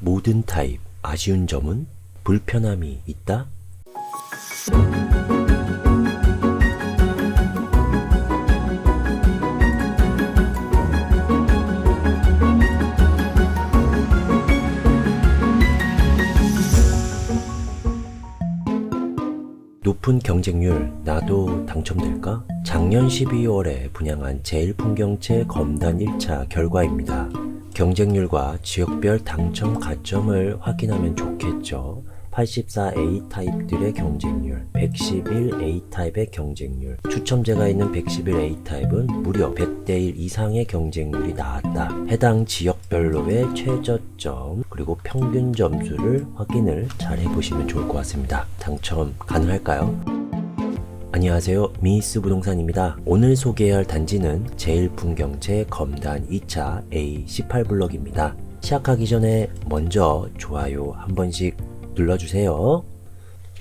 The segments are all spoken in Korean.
모든 타입 아쉬운 점은 불편함이 있다? 높은 경쟁률, 나도 당첨될까? 작년 12월에 분양한 제일풍경채 검단 1차 결과입니다. 경쟁률과 지역별 당첨 가점을 확인하면 좋겠죠. 84A 타입들의 경쟁률, 111A 타입의 경쟁률, 추첨제가 있는 111A 타입은 무려 100대 1 이상의 경쟁률이 나왔다. 해당 지역별로의 최저점 그리고 평균 점수를 확인을 잘 해보시면 좋을 것 같습니다. 당첨 가능할까요? 안녕하세요, 미니스 부동산입니다. 오늘 소개할 단지는 제일풍경채 검단 2차 A18블럭입니다. 시작하기 전에 먼저 좋아요 한 번씩 눌러주세요.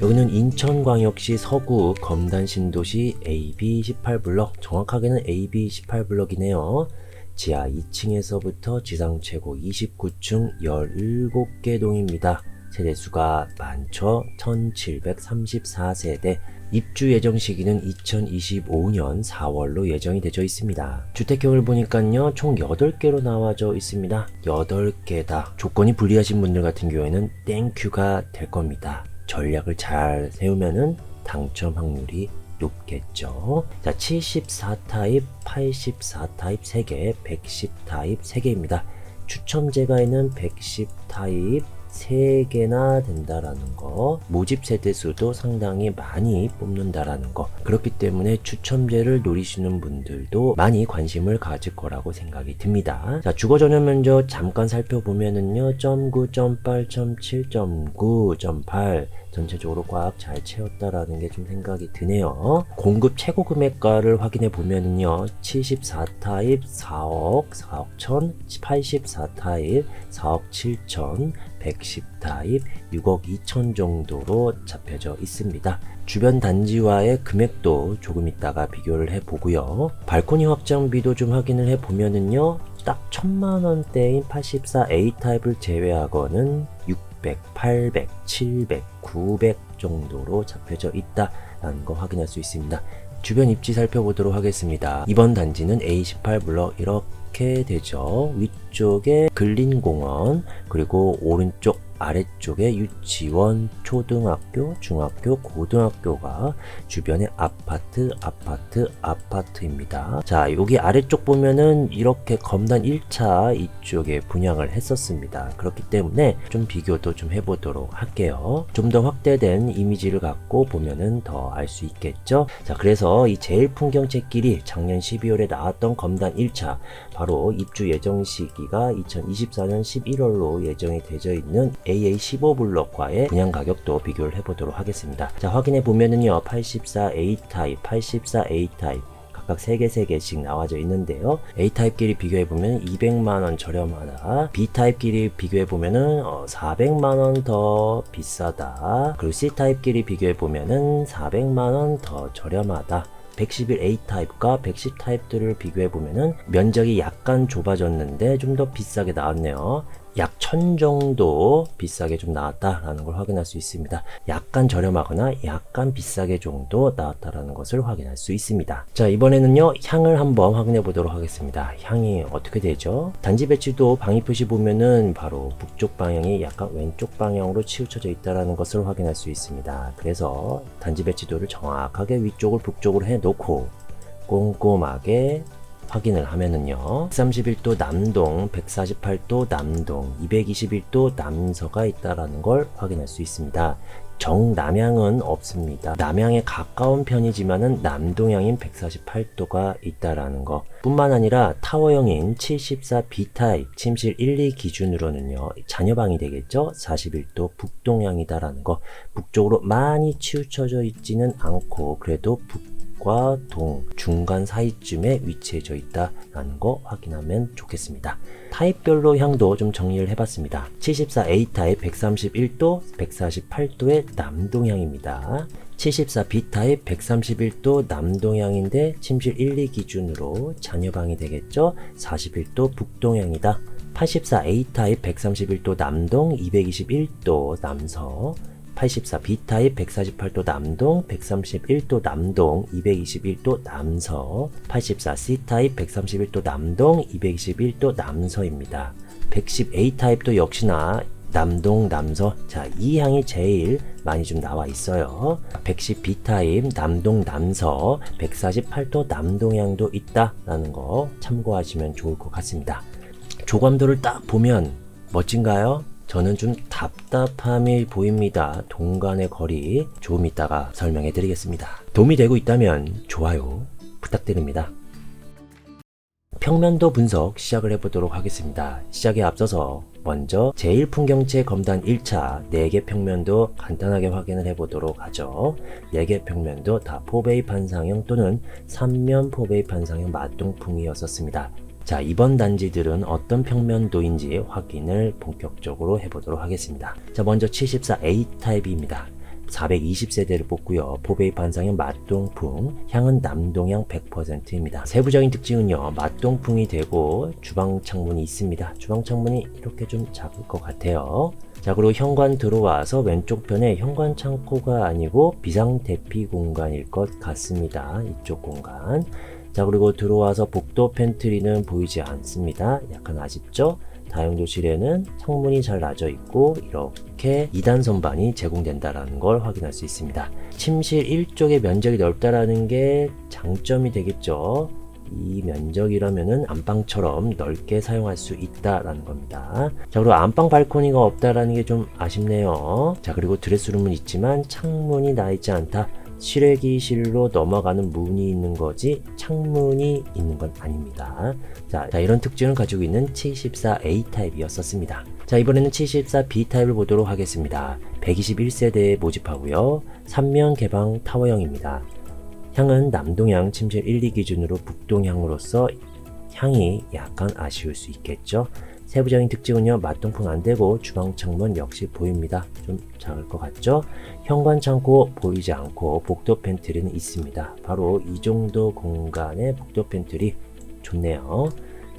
여기는 인천광역시 서구 검단 신도시 AB18블럭, 정확하게는 AB18블럭이네요. 지하 2층에서부터 지상 최고 29층 17개 동입니다. 세대수가 많죠. 1734세대. 입주 예정 시기는 2025년 4월로 예정이 되어 있습니다. 주택형을 보니까요, 총 8개로 나와져 있습니다. 8개다. 조건이 불리하신 분들 같은 경우에는 땡큐가 될 겁니다. 전략을 잘 세우면은 당첨 확률이 높겠죠. 자, 74타입, 84타입 3개, 110타입 3개입니다. 추첨제가 있는 110타입 3개나 된다라는 거, 모집 세대수도 상당히 많이 뽑는다라는 거, 그렇기 때문에 추첨제를 노리시는 분들도 많이 관심을 가질 거라고 생각이 듭니다. 자, 주거 전용 면적 잠깐 살펴보면은요, 0.9, 0.8, 0.7, 0.9, 0.8 전체적으로 꽉 잘 채웠다라는 게 좀 생각이 드네요. 공급 최고 금액가를 확인해 보면은요, 74타입 4억 4억 1천, 84타입 4억 7천, 110타입 6억 2천 정도로 잡혀져 있습니다. 주변 단지와의 금액도 조금 있다가 비교를 해 보고요. 발코니 확장비도 좀 확인을 해 보면은요, 딱 1000만원대인 84A 타입을 제외하고는 600, 800, 700, 900 정도로 잡혀져 있다라는 거 확인할 수 있습니다. 주변 입지 살펴보도록 하겠습니다. 이번 단지는 A18블럭 이렇게 되죠. 위쪽에 근린공원, 그리고 오른쪽 아래쪽에 유치원, 초등학교, 중학교, 고등학교가 주변에 아파트입니다. 자, 여기 아래쪽 보면은 이렇게 검단 1차 이쪽에 분양을 했었습니다. 그렇기 때문에 좀 비교도 좀 해보도록 할게요. 좀 더 확대된 이미지를 갖고 보면은 더 알 수 있겠죠. 자, 그래서 이 제일풍경채길이 작년 12월에 나왔던 검단 1차, 바로 입주 예정 시기가 2024년 11월로 예정이 되어 있는 AA15블럭과의 분양 가격도 비교를 해보도록 하겠습니다. 자, 확인해 보면은요, 84A 타입, 84A 타입 각각 3개씩 나와져 있는데요. A타입끼리 비교해보면 200만원 저렴하다. B타입끼리 비교해보면 400만원 더 비싸다. 그리고 C타입끼리 비교해보면 400만원 더 저렴하다. 111A 타입과 110 타입들을 비교해보면 면적이 약간 좁아졌는데 좀 더 비싸게 나왔네요. 약 1000 정도 비싸게 좀 나왔다라는 걸 확인할 수 있습니다. 약간 저렴하거나 약간 비싸게 정도 나왔다라는 것을 확인할 수 있습니다. 자, 이번에는요, 향을 한번 확인해 보도록 하겠습니다. 향이 어떻게 되죠? 단지 배치도 방위 표시 보면은 바로 북쪽 방향이 약간 왼쪽 방향으로 치우쳐져 있다라는 것을 확인할 수 있습니다. 그래서 단지 배치도를 정확하게 위쪽을 북쪽으로 해 놓고 꼼꼼하게 확인을 하면은요, 131도 남동, 148도 남동, 221도 남서가 있다라는 걸 확인할 수 있습니다. 정남향은 없습니다. 남향에 가까운 편이지만은 남동향인 148도가 있다라는 거 뿐만 아니라 타워형인 74B 타입 침실 1, 2 기준으로는요, 자녀방이 되겠죠. 41도 북동향이다라는 거, 북쪽으로 많이 치우쳐져 있지는 않고 그래도 북과 동 중간 사이쯤에 위치해져 있다라는 거 확인하면 좋겠습니다. 타입별로 향도 좀 정리를 해봤습니다. 74A 타입 131도, 148도의 남동향입니다. 74B 타입 131도 남동향인데 침실 1, 2 기준으로 자녀방이 되겠죠. 41도 북동향이다. 84A 타입 131도 남동 221도 남서, 84B 타입 148도 남동 131도 남동 221도 남서, 84C 타입 131도 남동 221도 남서입니다. 110A 타입도 역시나 남동 남서, 자, 이 향이 제일 많이 좀 나와 있어요. 110B 타입 남동 남서 148도 남동향도 있다 라는 거 참고하시면 좋을 것 같습니다. 조감도를 딱 보면 멋진가요? 저는 좀 답답함이 보입니다. 동간의 거리 조금 이따가 설명해 드리겠습니다. 도움이 되고 있다면 좋아요 부탁드립니다. 평면도 분석 시작을 해보도록 하겠습니다. 시작에 앞서서 먼저 제1풍경체 검단 1차 4개 평면도 간단하게 확인을 해보도록 하죠. 4개 평면도 다 포베이 판상형 또는 3면 포베이 판상형 맞동풍이었었습니다. 자, 이번 단지들은 어떤 평면도인지 확인을 본격적으로 해보도록 하겠습니다. 자, 먼저 74A 타입입니다. 420세대를 뽑고요. 포베이 판상형 맞동풍, 향은 남동향 100%입니다. 세부적인 특징은요, 맞동풍이 되고 주방 창문이 있습니다. 주방 창문이 이렇게 좀 작을 것 같아요. 자, 그리고 현관 들어와서 왼쪽 편에 현관 창고가 아니고 비상 대피 공간일 것 같습니다. 이쪽 공간. 자, 그리고 들어와서 복도 팬트리는 보이지 않습니다. 약간 아쉽죠? 다용도실에는 창문이 잘 나져 있고 이렇게 2단 선반이 제공된다는 걸 확인할 수 있습니다. 침실 1쪽의 면적이 넓다라는 게 장점이 되겠죠. 이 면적이라면은 안방처럼 넓게 사용할 수 있다라는 겁니다. 자, 그리고 안방 발코니가 없다라는 게 좀 아쉽네요. 자, 그리고 드레스룸은 있지만 창문이 나 있지 않다. 실외기실로 넘어가는 문이 있는 거지 창문이 있는 건 아닙니다. 자, 이런 특징을 가지고 있는 74A 타입이었었습니다. 자, 이번에는 74B 타입을 보도록 하겠습니다. 121세대에 모집하고요. 3면 개방 타워형입니다. 향은 남동향 침실 1, 2 기준으로 북동향으로서 향이 약간 아쉬울 수 있겠죠. 세부적인 특징은요, 맞동풍 안되고 주방 창문 역시 보입니다. 좀 작을 것 같죠? 현관 창고 보이지 않고 복도 팬트리는 있습니다. 바로 이 정도 공간의 복도 팬트리 좋네요.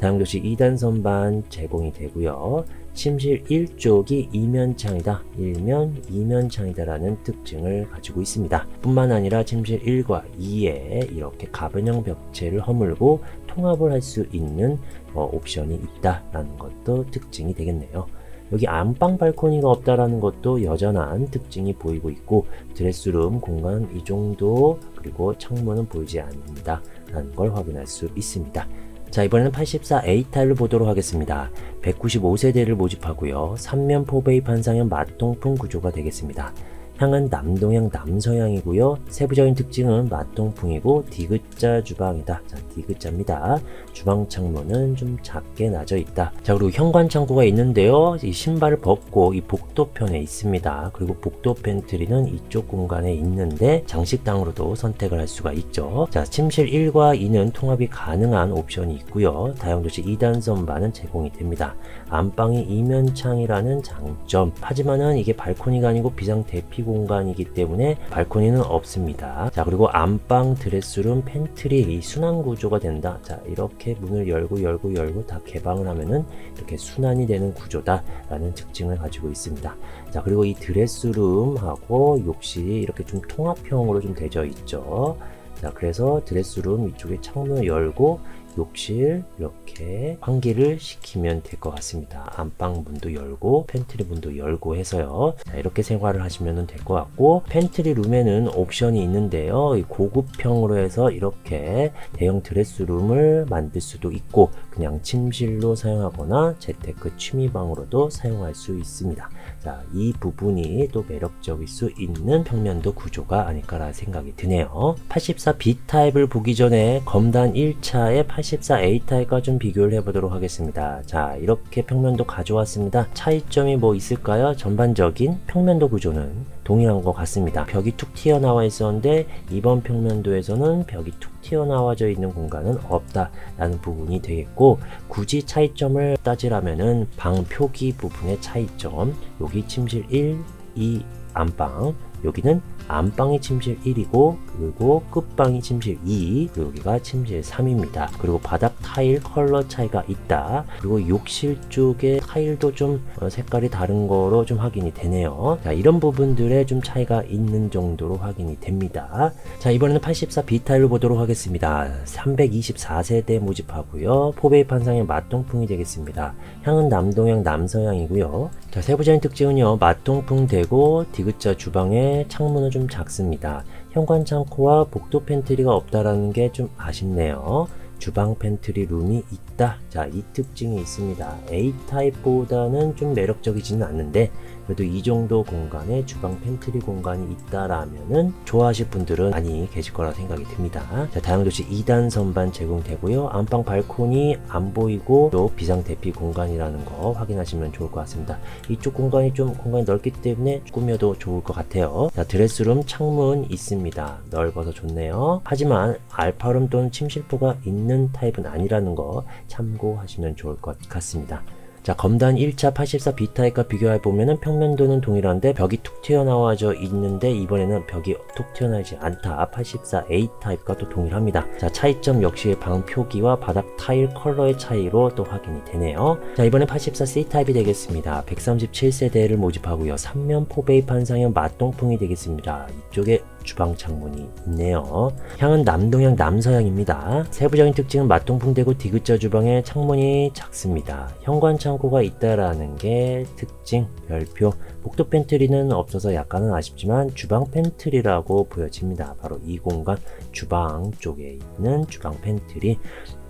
다용도실 2단 선반 제공이 되고요. 침실 1쪽이 이면창이다, 1면, 2면창이다 라는 특징을 가지고 있습니다. 뿐만 아니라 침실 1과 2에 이렇게 가변형 벽체를 허물고 통합을 할 수 있는 옵션이 있다라는 것도 특징이 되겠네요. 여기 안방 발코니가 없다라는 것도 여전한 특징이 보이고 있고, 드레스룸 공간 이 정도, 그리고 창문은 보이지 않는다 라는 걸 확인할 수 있습니다. 자, 이번에는 84A 타입을 보도록 하겠습니다. 195세대를 모집하고요. 3면 포베이 판상형 맞동풍 구조가 되겠습니다. 향은 남동향 남서향이고요. 세부적인 특징은 맞동풍이고 디귿자 주방이다. 자, 디귿자입니다. 주방 창문은 좀 작게 나져 있다. 자, 그리고 현관 창고가 있는데요. 이 신발을 벗고 이 복도편에 있습니다. 그리고 복도 팬트리는 이쪽 공간에 있는데 장식당으로도 선택을 할 수가 있죠. 자, 침실 1과 2는 통합이 가능한 옵션이 있고요. 다용도실 2단 선반은 제공이 됩니다. 안방이 이면창이라는 장점. 하지만은 이게 발코니가 아니고 비상 대피 공간이기 때문에 발코니는 없습니다. 자, 그리고 안방, 드레스룸, 팬트리 순환 구조가 된다. 자, 이렇게 문을 열고 다 개방을 하면은 이렇게 순환이 되는 구조다 라는 특징을 가지고 있습니다. 자, 그리고 이 드레스룸하고 욕실이 이렇게 좀 통합형으로 좀 되어 있죠. 자, 그래서 드레스룸 이쪽에 창문을 열고 욕실 이렇게 환기를 시키면 될 것 같습니다. 안방 문도 열고 팬트리 문도 열고 해서요. 자, 이렇게 생활을 하시면 될 것 같고, 팬트리 룸에는 옵션이 있는데요. 고급형으로 해서 이렇게 대형 드레스룸을 만들 수도 있고, 그냥 침실로 사용하거나 재테크 취미방으로도 사용할 수 있습니다. 자, 이 부분이 또 매력적일 수 있는 평면도 구조가 아닐까라 생각이 드네요. 84B 타입을 보기 전에 검단 1차의 84A 타입과 좀 비교를 해보도록 하겠습니다. 자, 이렇게 평면도 가져왔습니다. 차이점이 뭐 있을까요? 전반적인 평면도 구조는 동일한 것 같습니다. 벽이 툭 튀어나와 있었는데 이번 평면도에서는 벽이 툭 튀어나와져 있는 공간은 없다 라는 부분이 되겠고, 굳이 차이점을 따지라면은 방 표기 부분의 차이점, 여기 침실 1, 2 안방, 여기는 안방이 침실 1이고 그리고 끝방이 침실 2, 여기가 침실 3입니다. 그리고 바닥 타일 컬러 차이가 있다. 그리고 욕실 쪽에 타일도 좀 색깔이 다른 거로 좀 확인이 되네요. 자, 이런 부분들에 좀 차이가 있는 정도로 확인이 됩니다. 자, 이번에는 84 B타입을 보도록 하겠습니다. 324세대 모집하고요. 포베이 판상의 맞동풍이 되겠습니다. 향은 남동향 남서향이고요. 자, 세부적인 특징은요, 맞동풍 되고 디귿자 주방에 창문은 좀 작습니다. 현관 창고와 복도 팬트리가 없다라는 게 좀 아쉽네요. 주방 팬트리 룸이 있다. 자, 이 특징이 있습니다. A타입보다는 좀 매력적이지는 않는데 그래도 이 정도 공간에 주방 팬트리 공간이 있다라면은 좋아하실 분들은 많이 계실 거라 생각이 듭니다. 자, 다용도시 2단 선반 제공되고요. 안방 발코니 안 보이고 또 비상 대피 공간이라는 거 확인하시면 좋을 것 같습니다. 이쪽 공간이 좀 공간이 넓기 때문에 꾸며도 좋을 것 같아요. 자, 드레스룸 창문 있습니다. 넓어서 좋네요. 하지만 알파룸 또는 침실포가 있는 타입은 아니라는 거 참고하시면 좋을 것 같습니다. 자, 검단 1차 84 B타입과 비교해 보면은 평면도는 동일한데 벽이 툭 튀어나와져 있는데 이번에는 벽이 툭 튀어나오지 않다. 84 A타입과 또 동일합니다. 자, 차이점 역시 방 표기와 바닥 타일 컬러의 차이로 또 확인이 되네요. 자, 이번엔 84 C타입이 되겠습니다. 137세대를 모집하고요. 3면 포베이 판상형 맞동풍이 되겠습니다. 이쪽에 주방 창문이 있네요. 향은 남동향 남서향입니다. 세부적인 특징은 맞동풍 되고 디귿자 주방에 창문이 작습니다. 현관 창고가 있다라는 게 특징, 별표. 복도 팬트리는 없어서 약간은 아쉽지만 주방 팬트리라고 보여집니다. 바로 이 공간 주방 쪽에 있는 주방 팬트리.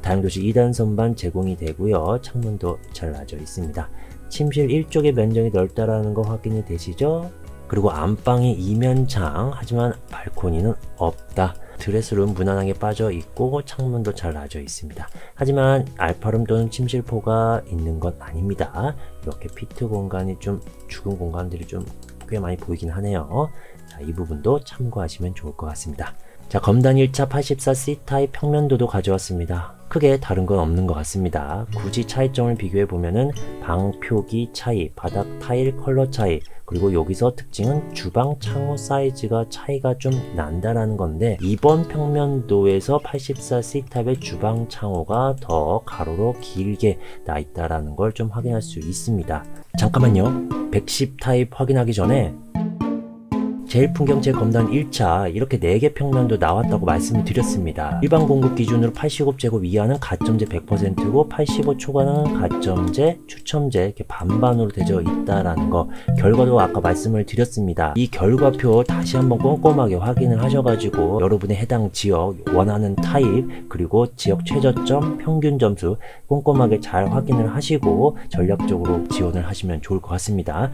다용도시 2단 선반 제공이 되고요. 창문도 잘라져 있습니다. 침실 1쪽의 면적이 넓다라는 거 확인이 되시죠? 그리고 안방이 이면창, 하지만 발코니는 없다. 드레스룸 무난하게 빠져 있고 창문도 잘 나져 있습니다. 하지만 알파룸 또는 침실포가 있는 건 아닙니다. 이렇게 피트 공간이 좀 죽은 공간들이 좀 꽤 많이 보이긴 하네요. 자, 이 부분도 참고하시면 좋을 것 같습니다. 자, 검단 1차 84 C타입 평면도도 가져왔습니다. 크게 다른 건 없는 것 같습니다. 굳이 차이점을 비교해 보면은 방 표기 차이, 바닥 타일 컬러 차이, 그리고 여기서 특징은 주방 창호 사이즈가 차이가 좀 난다라는 건데 이번 평면도에서 84 C타입의 주방 창호가 더 가로로 길게 나 있다라는 걸 좀 확인할 수 있습니다. 잠깐만요. 110 타입 확인하기 전에 제일 풍경제 검단 1차 이렇게 4개 평면도 나왔다고 말씀을 드렸습니다. 일반 공급 기준으로 85제곱 이하는 가점제 100%고 85 초과는 가점제, 추첨제 이렇게 반반으로 되어 있다라는 거 결과도 아까 말씀을 드렸습니다. 이 결과표 다시 한번 꼼꼼하게 확인을 하셔가지고 여러분의 해당 지역, 원하는 타입, 그리고 지역 최저점, 평균 점수 꼼꼼하게 잘 확인을 하시고 전략적으로 지원을 하시면 좋을 것 같습니다.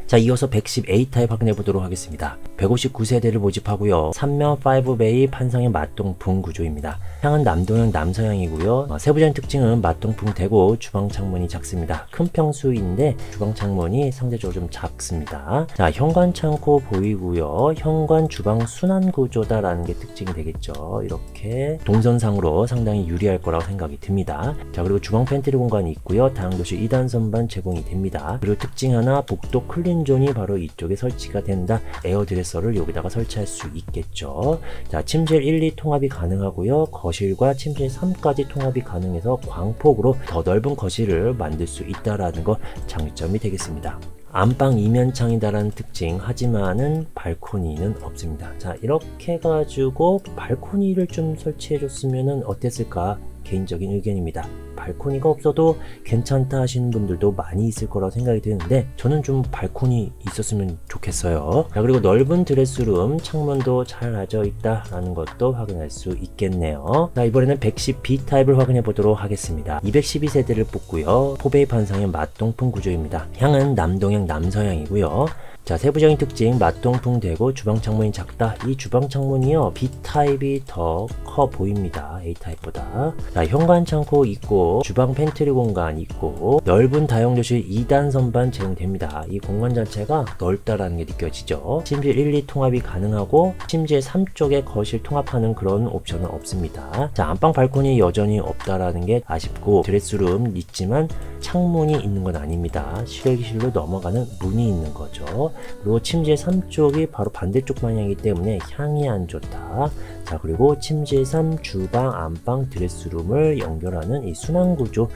자, 이어서 110A 타입 확인해 보도록 하겠습니다. 159세대를 모집하고요. 3면 5베이 판상형 맞동풍 구조입니다. 향은 남동향 남서향이고요. 세부적인 특징은 맞동풍 되고 주방 창문이 작습니다. 큰 평수인데 주방 창문이 상대적으로 좀 작습니다. 자, 현관 창고 보이고요. 현관 주방 순환 구조다라는 게 특징이 되겠죠. 이렇게 동선상으로 상당히 유리할 거라고 생각이 듭니다. 자, 그리고 주방 팬트리 공간이 있고요. 다용도시 2단 선반 제공이 됩니다. 그리고 특징 하나, 복도 클린 존이 바로 이쪽에 설치가 된다. 에어드레서를 여기다가 설치할 수 있겠죠. 자, 침실 1, 2 통합이 가능하고요. 거실과 침실 3까지 통합이 가능해서 광폭으로 더 넓은 거실을 만들 수 있다라는 거 장점이 되겠습니다. 안방 이면창이다라는 특징, 하지만은 발코니는 없습니다. 자, 이렇게 해가지고 발코니를 좀 설치해 줬으면 어땠을까 개인적인 의견입니다. 발코니가 없어도 괜찮다 하시는 분들도 많이 있을 거라고 생각이 드는데 저는 좀 발코니 있었으면 좋겠어요. 자, 그리고 넓은 드레스룸 창문도 잘 나져 있다라는 것도 확인할 수 있겠네요. 자, 이번에는 110 B타입을 확인해 보도록 하겠습니다. 212세대를 뽑고요. 포베이 판상형 맞동풍 구조입니다. 향은 남동향 남서향이고요. 자, 세부적인 특징 맞동풍 되고 주방 창문이 작다. 이 주방 창문이요, B타입이 더 커 보입니다. A타입보다. 자, 현관 창고 있고 있고 주방 팬트리 공간 있고 넓은 다용도실 2단 선반 제공됩니다. 이 공간 자체가 넓다라는 게 느껴지죠. 침실 1, 2 통합이 가능하고 침실 3쪽에 거실 통합하는 그런 옵션은 없습니다. 자, 안방 발코니 여전히 없다라는 게 아쉽고 드레스룸 있지만 창문이 있는 건 아닙니다. 실외기실로 넘어가는 문이 있는 거죠. 그리고 침실 3쪽이 바로 반대쪽 방향이기 때문에 향이 안 좋다. 자, 그리고 침실 3 주방, 안방, 드레스룸을 연결하는 이 순환 구조로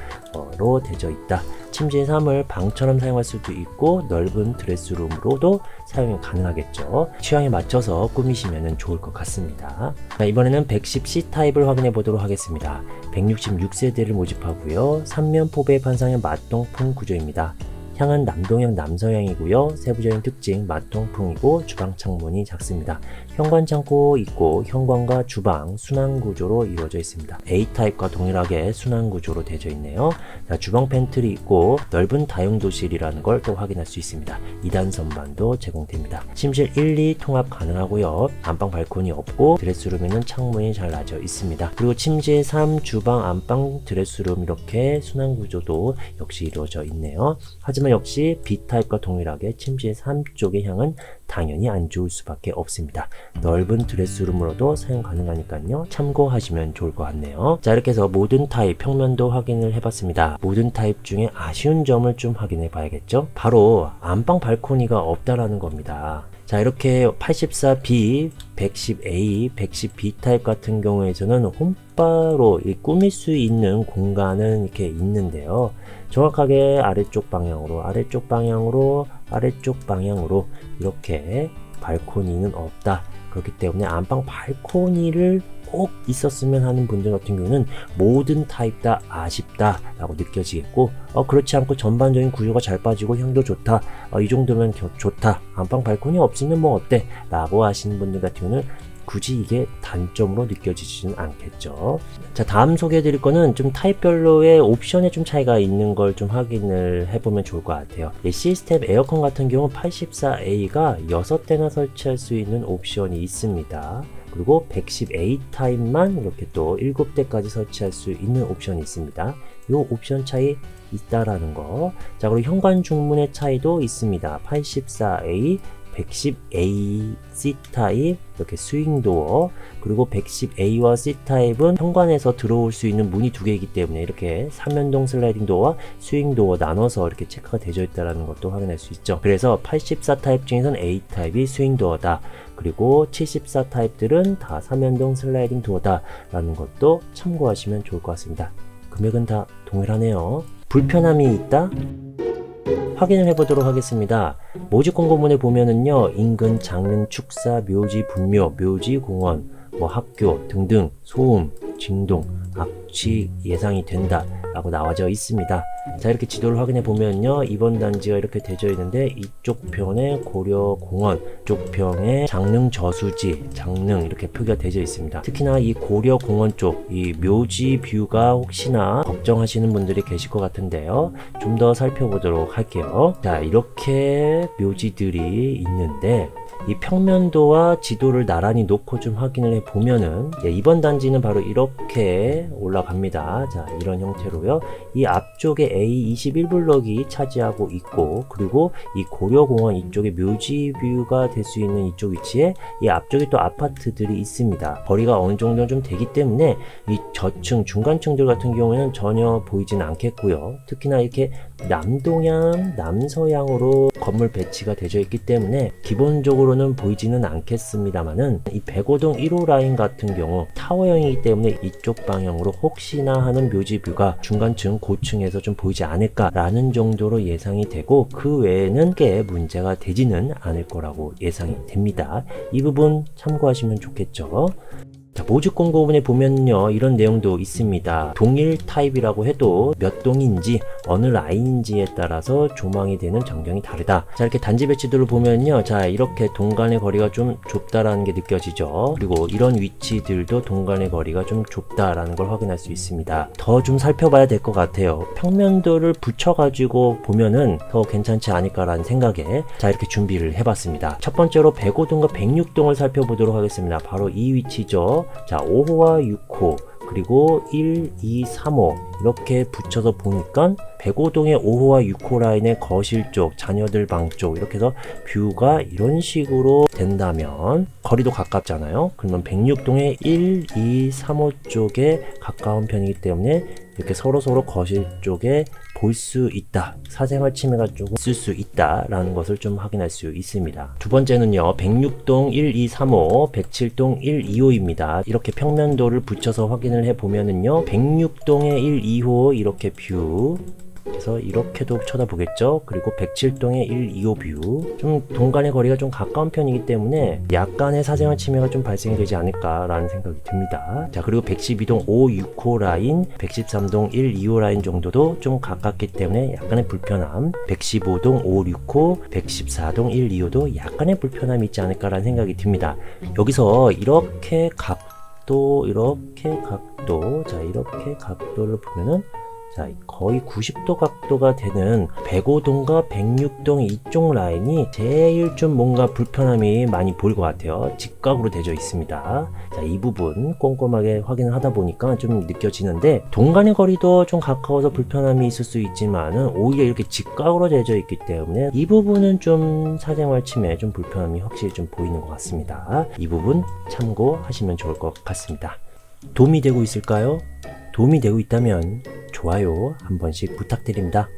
되어 있다. 침실 3을 방처럼 사용할 수도 있고 넓은 드레스룸으로도 사용이 가능하겠죠. 취향에 맞춰서 꾸미시면 좋을 것 같습니다. 자, 이번에는 110C 타입을 확인해 보도록 하겠습니다. 166세대를 모집하고요. 3면 포배 판상형 마통풍 구조입니다. 향은 남동향 남서향이고요. 세부적인 특징 마통풍이고 주방 창문이 작습니다. 현관 창고 있고 현관과 주방 순환 구조로 이루어져 있습니다. A타입과 동일하게 순환 구조로 되어 있네요. 자, 주방 팬트리 있고 넓은 다용도실이라는 걸 또 확인할 수 있습니다. 2단 선반도 제공됩니다. 침실 1, 2 통합 가능하고요. 안방 발코니 없고 드레스룸에는 창문이 잘 나져 있습니다. 그리고 침실 3 주방, 안방, 드레스룸 이렇게 순환 구조도 역시 이루어져 있네요. 하지만 역시 B타입과 동일하게 침실 3쪽의 향은 당연히 안 좋을 수밖에 없습니다. 넓은 드레스룸으로도 사용 가능하니까요. 참고하시면 좋을 것 같네요. 자, 이렇게 해서 모든 타입 평면도 확인을 해봤습니다. 모든 타입 중에 아쉬운 점을 좀 확인해 봐야겠죠. 바로 안방 발코니가 없다라는 겁니다. 자, 이렇게 84B, 110A, 110B 타입 같은 경우에서는 홈바로 꾸밀 수 있는 공간은 이렇게 있는데요. 정확하게 아래쪽 방향으로, 아래쪽 방향으로, 아래쪽 방향으로 이렇게 발코니는 없다. 그렇기 때문에 안방 발코니를 꼭 있었으면 하는 분들 같은 경우는 모든 타입 다 아쉽다 라고 느껴지겠고, 그렇지 않고 전반적인 구조가 잘 빠지고 향도 좋다, 이 정도면 좋다, 안방 발코니 없으면 뭐 어때 라고 하시는 분들 같은 경우는 굳이 이게 단점으로 느껴지지는 않겠죠. 자, 다음 소개해 드릴 거는 좀 타입별로의 옵션에 좀 차이가 있는 걸 좀 확인을 해보면 좋을 것 같아요. 시스템 에어컨 같은 경우 84A가 6대나 설치할 수 있는 옵션이 있습니다. 그리고 110A 타입만 이렇게 또 7대까지 설치할 수 있는 옵션이 있습니다. 이 옵션 차이 있다라는 거. 자, 그리고 현관 중문의 차이도 있습니다. 84A, 110A C타입 이렇게 스윙도어, 그리고 110A와 C타입은 현관에서 들어올 수 있는 문이 두 개이기 때문에 이렇게 3연동 슬라이딩 도어와 스윙도어 나눠서 이렇게 체크가 되어 있다는 것도 확인할 수 있죠. 그래서 84 타입 중에서는 A타입이 스윙도어다, 그리고 74 타입들은 다 3연동 슬라이딩 도어다 라는 것도 참고하시면 좋을 것 같습니다. 금액은 다 동일하네요. 불편함이 있다? 확인을 해보도록 하겠습니다. 모집 공고문에 보면은요, 인근 장릉 축사, 묘지 분묘, 묘지 공원, 학교 등등 소음, 진동, 악취 예상이 된다 라고 나와져 있습니다. 자, 이렇게 지도를 확인해 보면요, 이번 단지가 이렇게 되어 있는데 이쪽 편에 고려공원, 이쪽 편에 장릉 저수지, 장릉 이렇게 표기가 되어 있습니다. 특히나 이 고려공원 쪽, 이 묘지 뷰가 혹시나 걱정하시는 분들이 계실 것 같은데요, 좀 더 살펴보도록 할게요. 자, 이렇게 묘지들이 있는데 이 평면도와 지도를 나란히 놓고 좀 확인을 해 보면은, 이번 단지는 바로 이렇게 올라갑니다. 자, 이런 형태로요. 이 앞쪽에 A21블럭이 차지하고 있고, 그리고 이 고려공원 이쪽에 묘지뷰가 될 수 있는 이쪽 위치에 이 앞쪽에 또 아파트들이 있습니다. 거리가 어느 정도 좀 되기 때문에 이 저층, 중간층들 같은 경우에는 전혀 보이지는 않겠고요. 특히나 이렇게 남동향, 남서향으로 건물 배치가 되어 있기 때문에 기본적으로는 보이지는 않겠습니다만은, 이 105동 1호 라인 같은 경우 타워형이기 때문에 이쪽 방향으로 혹시나 하는 묘지뷰가 중간층, 고층에서 좀 보이지 않을까라는 정도로 예상이 되고, 그 외에는 꽤 문제가 되지는 않을 거라고 예상이 됩니다. 이 부분 참고하시면 좋겠죠. 자, 모집 공고문에 보면요, 이런 내용도 있습니다. 동일 타입이라고 해도 몇 동인지 어느 라인인지에 따라서 조망이 되는 전경이 다르다. 자, 이렇게 단지 배치도를 보면요, 자, 이렇게 동간의 거리가 좀 좁다라는 게 느껴지죠. 그리고 이런 위치들도 동간의 거리가 좀 좁다라는 걸 확인할 수 있습니다. 더 좀 살펴봐야 될 것 같아요. 평면도를 붙여가지고 보면은 더 괜찮지 않을까라는 생각에, 자, 이렇게 준비를 해봤습니다. 첫 번째로 105동과 106동을 살펴보도록 하겠습니다. 바로 이 위치죠. 자, 5호와 6호, 그리고 1, 2, 3호 이렇게 붙여서 보니까 105동의 5호와 6호 라인의 거실 쪽, 자녀들 방 쪽 이렇게 해서 뷰가 이런 식으로 된다면 거리도 가깝잖아요. 그러면 106동의 1, 2, 3호 쪽에 가까운 편이기 때문에 이렇게 서로 거실 쪽에 볼 수 있다. 사생활 침해가 조금 있을 수 있다 라는 것을 좀 확인할 수 있습니다. 두 번째는요, 106동 1, 2, 3호, 107동 1, 2호입니다. 이렇게 평면도를 붙여서 확인을 해 보면은요, 106동의 1, 2호 이렇게 뷰, 그래서 이렇게도 쳐다보겠죠. 그리고 107동의 1, 2호 뷰, 좀 동간의 거리가 좀 가까운 편이기 때문에 약간의 사생활 침해가 좀 발생이 되지 않을까 라는 생각이 듭니다. 자, 그리고 112동 5, 6호 라인, 113동 1, 2호 라인 정도도 좀 가깝기 때문에 약간의 불편함, 115동 5, 6호, 114동 1, 2호도 약간의 불편함이 있지 않을까 라는 생각이 듭니다. 여기서 이렇게 각도, 자, 이렇게 각도를 보면은, 자, 거의 90도 각도가 되는 105동과 106동 이쪽 라인이 제일 좀 뭔가 불편함이 많이 보일 것 같아요. 직각으로 되어 있습니다. 자, 이 부분 꼼꼼하게 확인을 하다 보니까 좀 느껴지는데, 동간의 거리도 좀 가까워서 불편함이 있을 수 있지만은 오히려 이렇게 직각으로 되어 있기 때문에 이 부분은 좀 사생활 침해, 좀 불편함이 확실히 좀 보이는 것 같습니다. 이 부분 참고하시면 좋을 것 같습니다. 도움이 되고 있을까요? 도움이 되고 있다면 좋아요 한 번씩 부탁드립니다.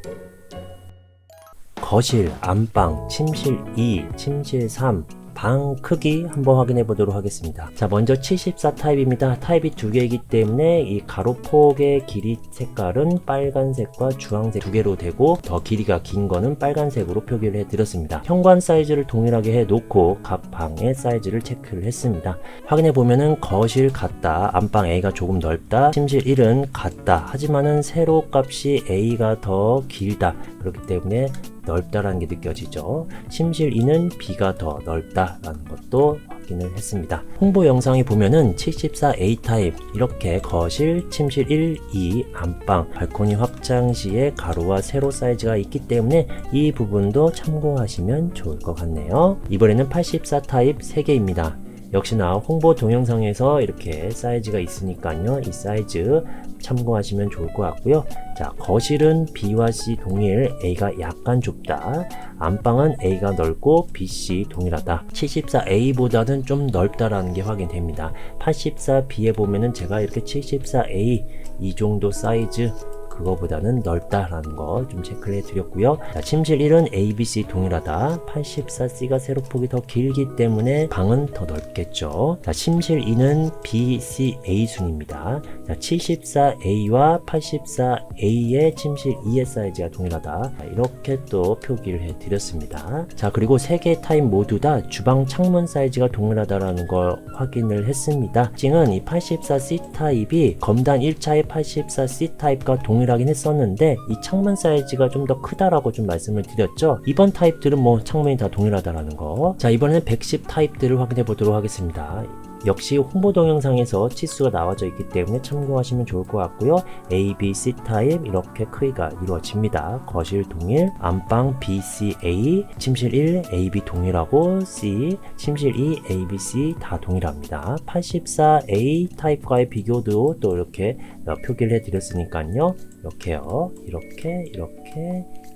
거실, 안방, 침실 2, 침실 3, 방 크기 한번 확인해 보도록 하겠습니다. 자, 먼저 74 타입입니다. 타입이 두 개이기 때문에 이 가로폭의 길이 색깔은 빨간색과 주황색 두 개로 되고, 더 길이가 긴 거는 빨간색으로 표기를 해 드렸습니다. 현관 사이즈를 동일하게 해 놓고 각 방의 사이즈를 체크를 했습니다. 확인해 보면은 거실 같다, 안방 A가 조금 넓다, 침실 1은 같다, 하지만은 세로 값이 A가 더 길다, 그렇기 때문에 넓다라는 게 느껴지죠. 침실 2는 B가 더 넓다라는 것도 확인을 했습니다. 홍보 영상에 보면은 74A 타입, 이렇게 거실, 침실 1, 2, 안방, 발코니 확장 시에 가로와 세로 사이즈가 있기 때문에 이 부분도 참고하시면 좋을 것 같네요. 이번에는 84 타입 3개입니다. 역시나 홍보 동영상에서 이렇게 사이즈가 있으니까요, 이 사이즈 참고하시면 좋을 것 같고요. 자, 거실은 B와 C 동일, A가 약간 좁다. 안방은 A가 넓고 B, C 동일하다. 74A보다는 좀 넓다라는 게 확인됩니다. 84B에 보면은 제가 이렇게 74A 이 정도 사이즈, 그거보다는 넓다라는 거 좀 체크를 해드렸고요. 자, 침실 1은 A, B, C 동일하다. 84C가 세로폭이 더 길기 때문에 방은 더 넓겠죠. 자, 침실 2는 B, C, A 순입니다. 자, 74A와 84A의 침실 2의 사이즈가 동일하다. 자, 이렇게 또 표기를 해드렸습니다. 자, 그리고 3개 타입 모두 다 주방 창문 사이즈가 동일하다라는 걸 확인을 했습니다. 특징은 이 84C 타입이 검단 1차의 84C 타입과 동일하긴 했었는데, 이 창문 사이즈가 좀 더 크다라고 좀 말씀을 드렸죠. 이번 타입들은 뭐 창문이 다 동일하다라는 거. 자, 이번에는 110 타입들을 확인해 보도록 하겠습니다. 역시 홍보 동영상에서 치수가 나와져 있기 때문에 참고하시면 좋을 것 같고요. A, B, C 타입 이렇게 크기가 이루어집니다. 거실 동일, 안방 B, C, A, 침실 1, A, B 동일하고 C, 침실 2, A, B, C 다 동일합니다. 84A 타입과의 비교도 또 이렇게 표기를 해드렸으니까요. 이렇게요.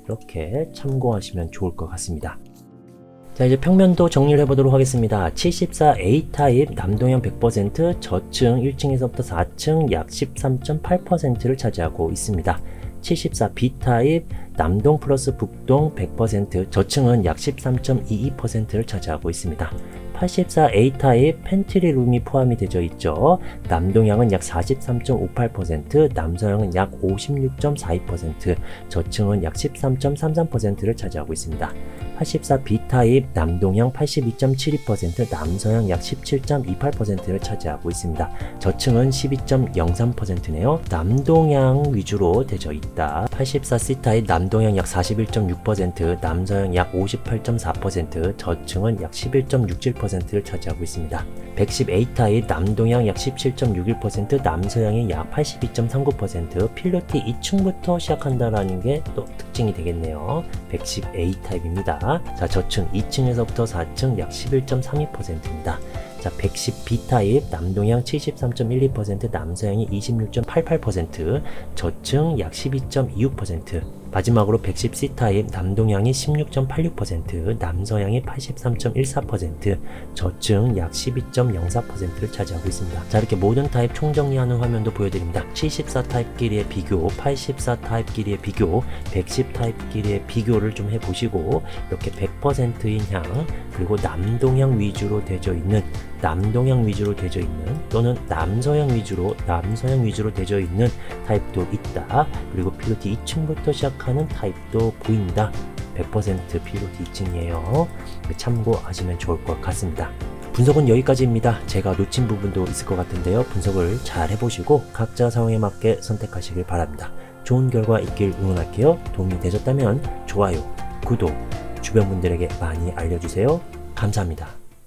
이렇게 참고하시면 좋을 것 같습니다. 자, 이제 평면도 정리를 해보도록 하겠습니다. 74A 타입 남동향 100%, 저층 1층에서부터 4층 약 13.8%를 차지하고 있습니다. 74B 타입 남동 플러스 북동 100%, 저층은 약 13.22%를 차지하고 있습니다. 84A 타입 팬트리 룸이 포함이 되어 있죠. 남동향은 약 43.58%, 남서향은 약 56.42%, 저층은 약 13.33%를 차지하고 있습니다. 84B 타입 남동향 82.72%, 남서향 약 17.28%를 차지하고 있습니다. 저층은 12.03%네요. 남동향 위주로 되어 있다. 84C 타입 남동향 약 41.6%, 남서향 약 58.4%, 저층은 약 11.67%를 차지하고 있습니다. 110A 타입 남동향 약 17.61%, 남서향이 약 82.39%, 필로티 2층부터 시작한다라는 게 또 특징이 되겠네요. 110A 타입입니다. 자, 저층 2층에서부터 4층 약 11.32%입니다. 자, 110B 타입 남동향 73.12%, 남서향이 26.88%, 저층 약 12.26%. 마지막으로 110C 타입 남동향이 16.86%, 남서향이 83.14%, 저층 약 12.04%를 차지하고 있습니다. 자, 이렇게 모든 타입 총정리하는 화면도 보여드립니다. 74 타입끼리의 비교, 84 타입끼리의 비교, 110 타입끼리의 비교를 좀 해보시고, 이렇게 100%인 향, 그리고 남동향 위주로 되어 있는, 또는 남서향 위주로 되어 있는 타입도 있다. 그리고 필로티 2층부터 시작하는 타입도 보인다. 100% 필로티 2층이에요. 참고하시면 좋을 것 같습니다. 분석은 여기까지입니다. 제가 놓친 부분도 있을 것 같은데요. 분석을 잘 해보시고 각자 상황에 맞게 선택하시길 바랍니다. 좋은 결과 있길 응원할게요. 도움이 되셨다면 좋아요, 구독, 주변 분들에게 많이 알려주세요. 감사합니다.